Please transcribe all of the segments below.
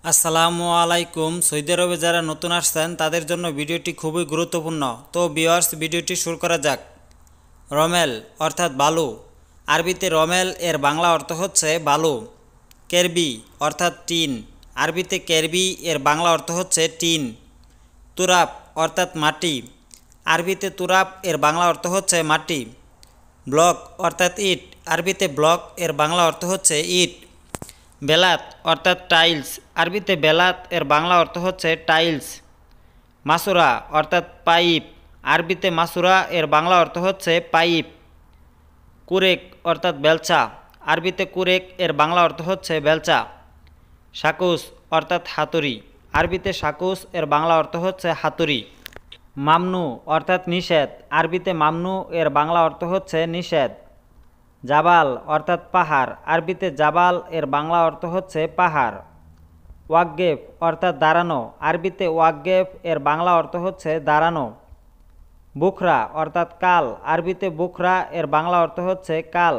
আসসালামু আলাইকুম। সৌদি আরবে যারা নতুন আসছেন তাদের জন্য ভিডিওটি খুবই গুরুত্বপূর্ণ। তো ভিউয়ার্স, ভিডিওটি শুরু করা যাক। রমেল অর্থাৎ বালু। আরবিতে রমেল এর বাংলা অর্থ হচ্ছে বালু। কেরবি অর্থাৎ টিন। আরবিতে কেরবি এর বাংলা অর্থ হচ্ছে টিন। তুরাব অর্থাৎ মাটি। আরবিতে তুরাব এর বাংলা অর্থ হচ্ছে মাটি। ব্লক অর্থাৎ ইট। আরবিতে ব্লক এর বাংলা অর্থ হচ্ছে ইট। বেলাত অর্থাৎ টাইলস। আরবিতে বেলাত এর বাংলা অর্থ হচ্ছে টাইলস। মাসুরা অর্থাৎ পাইপ। আরবিতে মাসুরা এর বাংলা অর্থ হচ্ছে পাইপ। কুরেক অর্থাৎ বেলচা। আরবিতে কুরেক এর বাংলা অর্থ হচ্ছে বেলচা। সাকুস অর্থাৎ হাতুড়ি। আরবিতে সাকুস এর বাংলা অর্থ হচ্ছে হাতুড়ি। মামনু অর্থাৎ নিষেধ। আরবিতে মামনু এর বাংলা অর্থ হচ্ছে নিষেধ। জাবাল অর্থাৎ পাহাড়। আরবিতে জাবাল এর বাংলা অর্থ হচ্ছে পাহাড়। ওয়াকগেফ অর্থাৎ দাঁড়ানো। আরবিতে ওয়াকগেফ এর বাংলা অর্থ হচ্ছে দাঁড়ানো। বুখরা অর্থাৎ কাল। আরবিতে বুখরা এর বাংলা অর্থ হচ্ছে কাল।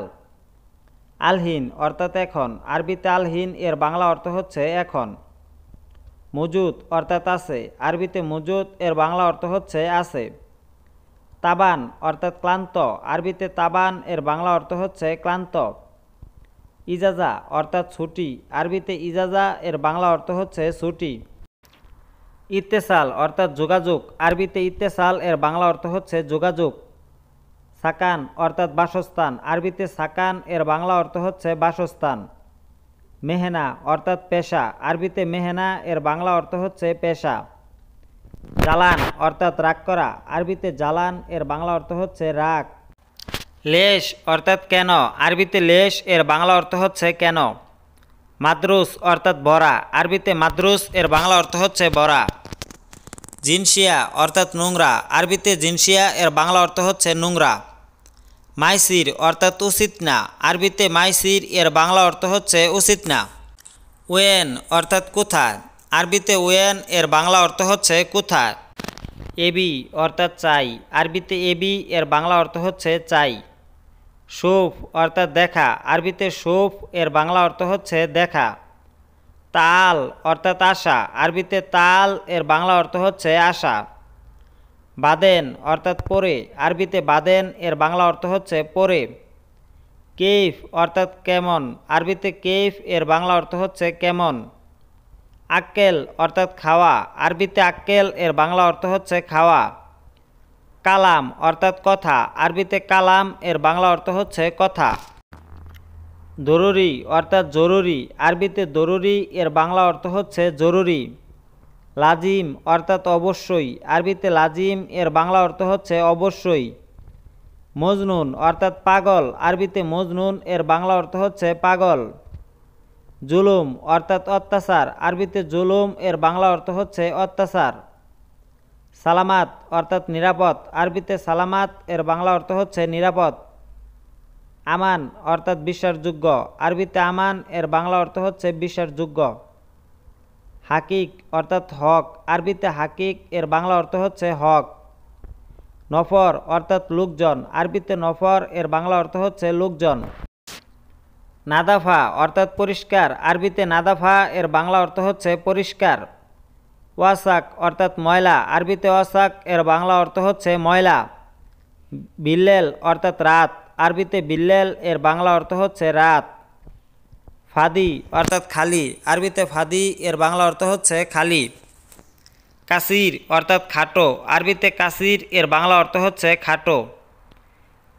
আলহিন অর্থাৎ এখন। আরবিতে আলহিন এর বাংলা অর্থ হচ্ছে এখন। মজুদ অর্থাৎ আছে। আরবিতে মজুদ এর বাংলা অর্থ হচ্ছে আছে। তাবান অর্থাৎ ক্লান্ত। আরবিতে তাবান এর বাংলা অর্থ হচ্ছে ক্লান্ত। ইজাজা অর্থাৎ ছুটি। আরবিতে ইজাজা এর বাংলা অর্থ হচ্ছে ছুটি। ইত্তেসাল অর্থাৎ যোগাযোগ। আরবিতে ইত্তেসাল এর বাংলা অর্থ হচ্ছে যোগাযোগ। সাকান অর্থাৎ বাসস্থান। আরবিতে সাকান এর বাংলা অর্থ হচ্ছে বাসস্থান। মেহনা অর্থাৎ পেশা। আরবিতে মেহনা এর বাংলা অর্থ হচ্ছে পেশা। জালান অর্থাৎ রাগ করা। আরবিতে জালান এর বাংলা অর্থ হচ্ছে রাগ। লেশ অর্থাৎ কেন। আরবিতে লেশ এর বাংলা অর্থ হচ্ছে কেন। মাদ্রুস অর্থাৎ বড়া। আরবিতে মাদ্রুস এর বাংলা অর্থ হচ্ছে বড়া। জিনসিয়া অর্থাৎ নোংরা। আরবিতে জিনসিয়া এর বাংলা অর্থ হচ্ছে নোংরা। মাইসির অর্থাৎ উচিত না। আরবিতে মাইসির এর বাংলা অর্থ হচ্ছে উচিত না। ওয়েন অর্থাৎ কোথায়। আরবিতে ওয়েন এর বাংলা অর্থ হচ্ছে কোথায়। এবি অর্থাৎ চাই। আরবিতে এবি এর বাংলা অর্থ হচ্ছে চাই। শোফ অর্থাৎ দেখা। আরবিতে শোফ এর বাংলা অর্থ হচ্ছে দেখা। তাল অর্থাৎ আশা। আরবিতে তাল এর বাংলা অর্থ হচ্ছে আশা। বাদেন অর্থাৎ পরে। আরবিতে বাদেন এর বাংলা অর্থ হচ্ছে পরে। কেইফ অর্থাৎ কেমন। আরবিতে কেইফ এর বাংলা অর্থ হচ্ছে কেমন। আক্কেল অর্থাৎ খাওয়া। আরবিতে আক্কেল এর বাংলা অর্থ হচ্ছে খাওয়া। কালাম অর্থাৎ কথা। আরবিতে কালাম এর বাংলা অর্থ হচ্ছে কথা। জরুরি অর্থাৎ জরুরি। আরবিতে জরুরি এর বাংলা অর্থ হচ্ছে জরুরি। লাজিম অর্থাৎ অবশ্যই। আরবিতে লাজিম এর বাংলা অর্থ হচ্ছে অবশ্যই। মজনুন অর্থাৎ পাগল। আরবিতে মজনুন এর বাংলা অর্থ হচ্ছে পাগল। জুলুম অর্থাৎ অত্যাচার। আরবিতে জুলুম এর বাংলা অর্থ হচ্ছে অত্যাচার। সালামাত অর্থাৎ নিরাপদ। আরবিতে সালামাত এর বাংলা অর্থ হচ্ছে নিরাপদ। আমান অর্থাৎ বিশ্বাসযোগ্য। আরবিতে আমান এর বাংলা অর্থ হচ্ছে বিশ্বাসযোগ্য। হাকিক অর্থাৎ হক। আরবিতে হাকিক এর বাংলা অর্থ হচ্ছে হক। নফর অর্থাৎ লোকজন। আরবিতে নফর এর বাংলা অর্থ হচ্ছে লোকজন। নাদাফা অর্থাৎ পরিষ্কার। আরবিতে নাদাফা এর বাংলা অর্থ হচ্ছে পরিষ্কার। ওয়াসাক অর্থাৎ ময়লা। আরবিতে ওয়াসাক এর বাংলা অর্থ হচ্ছে ময়লা। বিল্লেল অর্থাৎ রাত। আরবিতে বিল্লেল এর বাংলা অর্থ হচ্ছে রাত। ফাদি অর্থাৎ খালি। আরবিতে ফাদি এর বাংলা অর্থ হচ্ছে খালি। কাসির অর্থাৎ খাটো। আরবিতে কাসির এর বাংলা অর্থ হচ্ছে খাটো।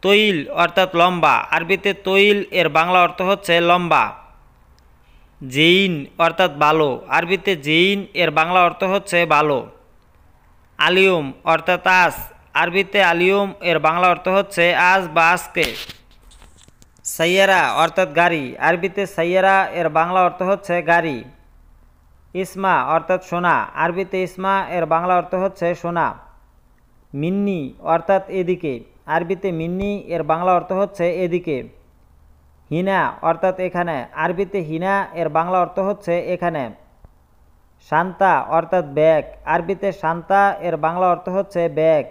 তৈল অর্থাৎ লম্বা। আরবিতে তৈল এর বাংলা অর্থ হচ্ছে লম্বা। জেইন অর্থাৎ বালো। আরবিতে জেইন এর বাংলা অর্থ হচ্ছে বালো। আলিয়ম অর্থাৎ আজ। আরবিতে আলিয়ম এর বাংলা অর্থ হচ্ছে আজ বা আজকে। সাইয়ারা অর্থাৎ গাড়ি। আরবিতে সাইয়ারা এর বাংলা অর্থ হচ্ছে গাড়ি। ইসমা অর্থাৎ সোনা। আরবিতে ইসমা এর বাংলা অর্থ হচ্ছে সোনা। মিন্নি অর্থাৎ এদিকে। আরবিতে মিন্নি এর বাংলা অর্থ হচ্ছে এদিকে। হিনা অর্থাৎ এখানে। আরবিতে হিনা এর বাংলা অর্থ হচ্ছে এখানে। শান্তা অর্থাৎ ব্যাগ। আরবিতে শান্তা এর বাংলা অর্থ হচ্ছে ব্যাগ।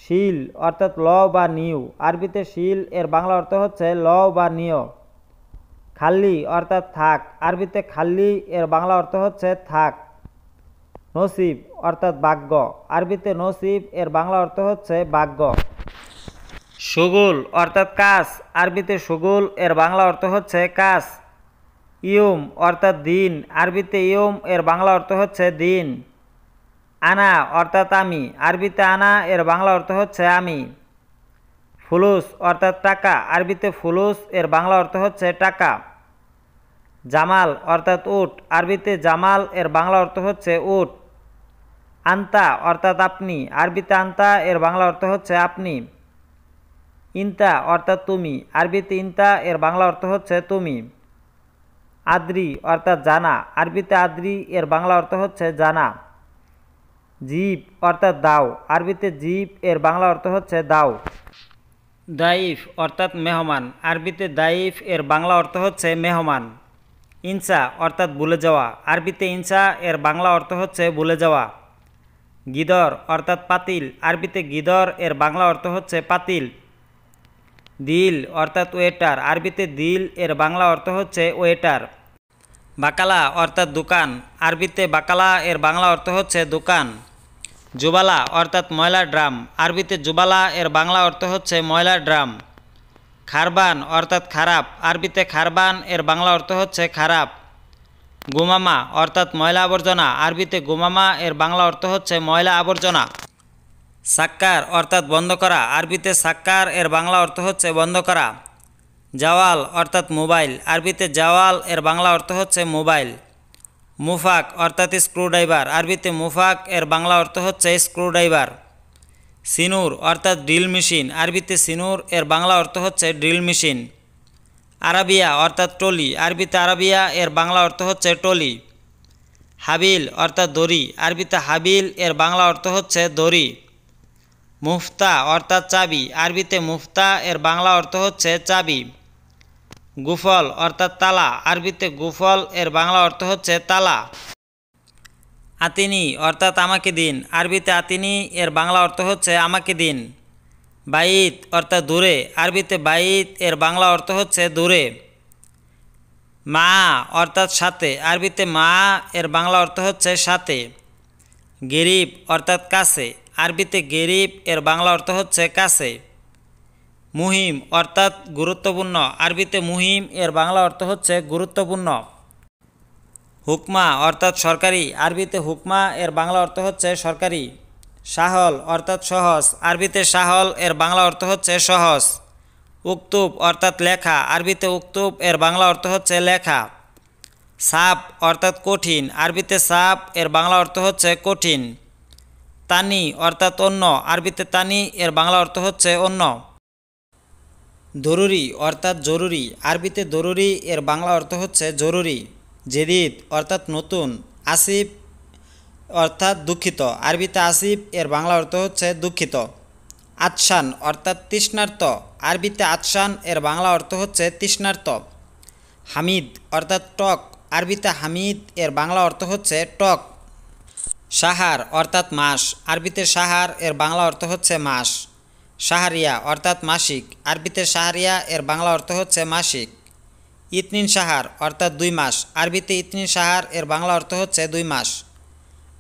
শিল অর্থাৎ ল বা নিউ। আরবিতে শিল এর বাংলা অর্থ হচ্ছে ল বা নিয়। খাল্লি অর্থাৎ থাক, আরবিতে খাল্লি এর বাংলা অর্থ হচ্ছে থাক। নসিব অর্থাৎ ভাগ্য, আরবিতে নসিব এর বাংলা অর্থ হচ্ছে ভাগ্য। শুগুল অর্থাৎ কাজ, আরবিতে শুগুল এর বাংলা অর্থ হচ্ছে কাজ। ইয়ুম অর্থাৎ দিন, আরবিতে ইয়ুম এর বাংলা অর্থ হচ্ছে দিন। আনা অর্থাৎ আমি, আরবিতে আনা এর বাংলা অর্থ হচ্ছে আমি। ফুলুস অর্থাৎ টাকা, আরবিতে ফুলুস এর বাংলা অর্থ হচ্ছে টাকা। জামাল অর্থাৎ উট, আরবিতে জামাল এর বাংলা অর্থ হচ্ছে উট। আন্তা অর্থাৎ আপনি, আরবিতে আন্তা এর বাংলা অর্থ হচ্ছে আপনি। ইন্তা অর্থাৎ তুমি, আরবিতে ইন্তা এর বাংলা অর্থ হচ্ছে তুমি। আদ্রি অর্থাৎ জানা, আরবিতে আদ্রি এর বাংলা অর্থ হচ্ছে জানা। জিব অর্থাৎ দাও, আরবিতে জিব এর বাংলা অর্থ হচ্ছে দাও। দাইফ অর্থাৎ মেহমান, আরবিতে দাইফ এর বাংলা অর্থ হচ্ছে মেহমান। ইনসা অর্থাৎ ভুলে যাওয়া, আরবিতে ইনসা এর বাংলা অর্থ হচ্ছে ভুলে যাওয়া। গিদর অর্থাৎ পাতিল, আরবিতে গিদর এর বাংলা অর্থ হচ্ছে পাতিল। দিল অর্থাৎ ওয়েটার, আরবিতে দিল এর বাংলা অর্থ হচ্ছে ওয়েটার। বাকালা অর্থাৎ দোকান, আরবিতে বাকালা এর বাংলা অর্থ হচ্ছে দোকান। জুবালা অর্থাৎ ময়লার ড্রাম, আরবিতে জুবালা এর বাংলা অর্থ হচ্ছে ময়লার ড্রাম। খারবান অর্থাৎ খারাপ, আরবিতে খারবান এর বাংলা অর্থ হচ্ছে খারাপ। গুমামা অর্থাৎ ময়লা আবর্জনা, আরবিতে গুমামা এর বাংলা অর্থ হচ্ছে ময়লা আবর্জনা। সাক্কার অর্থাৎ বন্ধ করা, আরবিতে সাক্কার এর বাংলা অর্থ হচ্ছে বন্ধ করা। জাওয়াল অর্থাৎ মোবাইল, আরবিতে জাওয়াল এর বাংলা অর্থ হচ্ছে মোবাইল। মুফাক অর্থাৎ স্ক্রুড্রাইভার, আরবিতে মুফাক এর বাংলা অর্থ হচ্ছে স্ক্রুড্রাইভার। সিনুর অর্থাৎ ড্রিল মেশিন, আরবিতে সিনুর এর বাংলা অর্থ হচ্ছে ড্রিল মেশিন। আরাবিয়া অর্থাৎ টলি, আরবিতে আরাবিয়া এর বাংলা অর্থ হচ্ছে টলি। হাবিল অর্থাৎ দড়ি, আরবিতে হাবিল এর বাংলা অর্থ হচ্ছে দড়ি। মুফতা অর্থাৎ চাবি, আরবিতে মুফতা এর বাংলা অর্থ হচ্ছে চাবি। গুফল অর্থাৎ তালা, আরবিতে গুফল এর বাংলা অর্থ হচ্ছে তালা। আতিনি অর্থাৎ আমাকে দিন, আরবিতে আতিনি এর বাংলা অর্থ হচ্ছে আমাকে দিন। বাইত অর্থাৎ দূরে, আরবিতে বাইত এর বাংলা অর্থ হচ্ছে দূরে। মা অর্থাৎ সাথে, আরবিতে মা এর বাংলা অর্থ হচ্ছে সাথে। গেরিব অর্থাৎ কাছে, আরবিতে গেরিব এর বাংলা অর্থ হচ্ছে কাছে। মুহিম অর্থাৎ গুরুত্বপূর্ণ, আরবিতে মুহিম এর বাংলা অর্থ হচ্ছে গুরুত্বপূর্ণ। হুকমা অর্থাৎ সরকারি, আরবিতে হুকমা এর বাংলা অর্থ হচ্ছে সরকারি। সাহল অর্থাৎ সহজ, আরবিতে সাহল এর বাংলা অর্থ হচ্ছে সহজ। উক্তুব অর্থাৎ লেখা, আরবিতে উক্তুব এর বাংলা অর্থ হচ্ছে লেখা। সাপ অর্থাৎ কঠিন, আরবিতে সাপ এর বাংলা অর্থ হচ্ছে কঠিন। তানি অর্থাৎ অন্য, আরবিতে তানি এর বাংলা অর্থ হচ্ছে অন্য। জরুরি অর্থাৎ জরুরি, আরবিতে জরুরি এর বাংলা অর্থ হচ্ছে জরুরি। জেদিদ অর্থাৎ নতুন। আসিফ অর্থাৎ দুঃখিত, আরবিতে আসিফ এর বাংলা অর্থ হচ্ছে দুঃখিত। আতশান অর্থাৎ তৃষ্ণার্ত, আরবিতে আতশান এর বাংলা অর্থ হচ্ছে তৃষ্ণার্ত। হামিদ অর্থাৎ টক, আরবিতে হামিদ এর বাংলা অর্থ হচ্ছে টক। সাহার অর্থাৎ মাস, আরবিতে সাহার এর বাংলা অর্থ হচ্ছে মাস। সাহারিয়া অর্থাৎ মাসিক, আরবিতে সাহারিয়া এর বাংলা অর্থ হচ্ছে মাসিক। ইতনিন সাহার অর্থাৎ 2 মাস, আরবিতে ইতনিন সাহার এর বাংলা অর্থ হচ্ছে 2 মাস।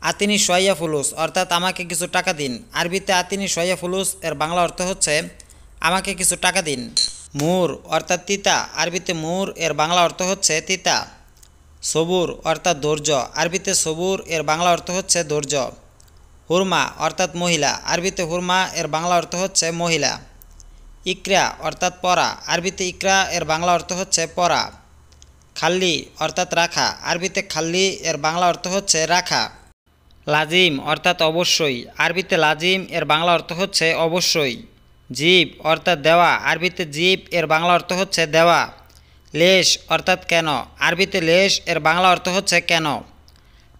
আতিনি সোয়া ফুলুস অর্থাৎ আমাকে কিছু টাকা দিন, আরবিতে আতিনি সোয়া ফুলুস এর বাংলা অর্থ হচ্ছে আমাকে কিছু টাকা দিন। মুর অর্থাৎ তিতা, আরবিতে মুর এর বাংলা অর্থ হচ্ছে তিতা। সবুর অর্থাৎ ধৈর্য, আরবিতে সবুর এর বাংলা অর্থ হচ্ছে ধৈর্য। হুরমা অর্থাৎ মহিলা, আরবিতে হুরমা এর বাংলা অর্থ হচ্ছে মহিলা। ইকরা অর্থাৎ পড়া, আরবিতে ইকরা এর বাংলা অর্থ হচ্ছে পড়া। খাল্লি অর্থাৎ রাখা, আরবিতে খাল্লি এর বাংলা অর্থ হচ্ছে রাখা। লাজিম অর্থাৎ অবশ্যই, আরবিতে লাজিম এর বাংলা অর্থ হচ্ছে অবশ্যই। জিব অর্থাৎ দেওয়া, আরবিতে জিব এর বাংলা অর্থ হচ্ছে দেওয়া। লেশ অর্থাৎ কেন, আরবিতে লেশ এর বাংলা অর্থ হচ্ছে কেন।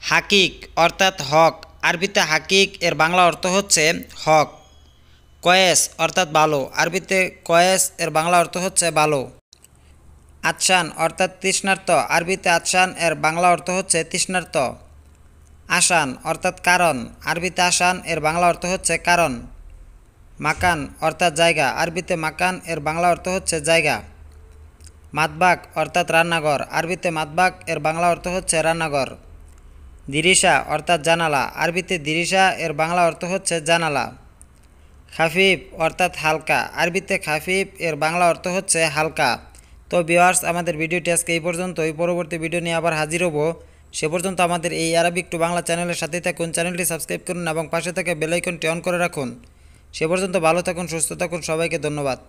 হাকিক অর্থাৎ হক, আরবিতে হাকিক এর বাংলা অর্থ হচ্ছে হক। কয়েস অর্থাৎ ভালো, আরবিতে কয়েস এর বাংলা অর্থ হচ্ছে ভালো। আতশান অর্থাৎ তৃষ্ণার্ত, আরবিতে আতশান এর বাংলা অর্থ হচ্ছে তৃষ্ণার্ত। আসান অর্থাৎ কারণ, আরবিতে আসান এর বাংলা অর্থ হচ্ছে কারণ। মাকান অর্থাৎ জায়গা, আরবিতে মাকান এর বাংলা অর্থ হচ্ছে জায়গা। মাতবাগ অর্থাৎ রান্নাঘর, আরবিতে মাতবাগ এর বাংলা অর্থ হচ্ছে রান্নাঘর। দিরিশা অর্থাৎ জানালা, আরবিতে দিরিশা এর বাংলা অর্থ হচ্ছে জানালা। খাফিফ অর্থাৎ হালকা, আরবিতে খাফিফ এর বাংলা অর্থ হচ্ছে হালকা। তো ভিউয়ার্স, আমাদের ভিডিওটি আজকে এই পর্যন্তই। পরবর্তী ভিডিও নিয়ে আবার হাজির হব। সে পর্যন্ত আমাদের এই আরবিক টু বাংলা চ্যানেলের সাথেই থাকুন। চ্যানেলটি সাবস্ক্রাইব করুন এবং পাশে থাকা বেল আইকনটি অন করে রাখুন। সে পর্যন্ত ভালো থাকুন, সুস্থ থাকুন, সবাইকে ধন্যবাদ।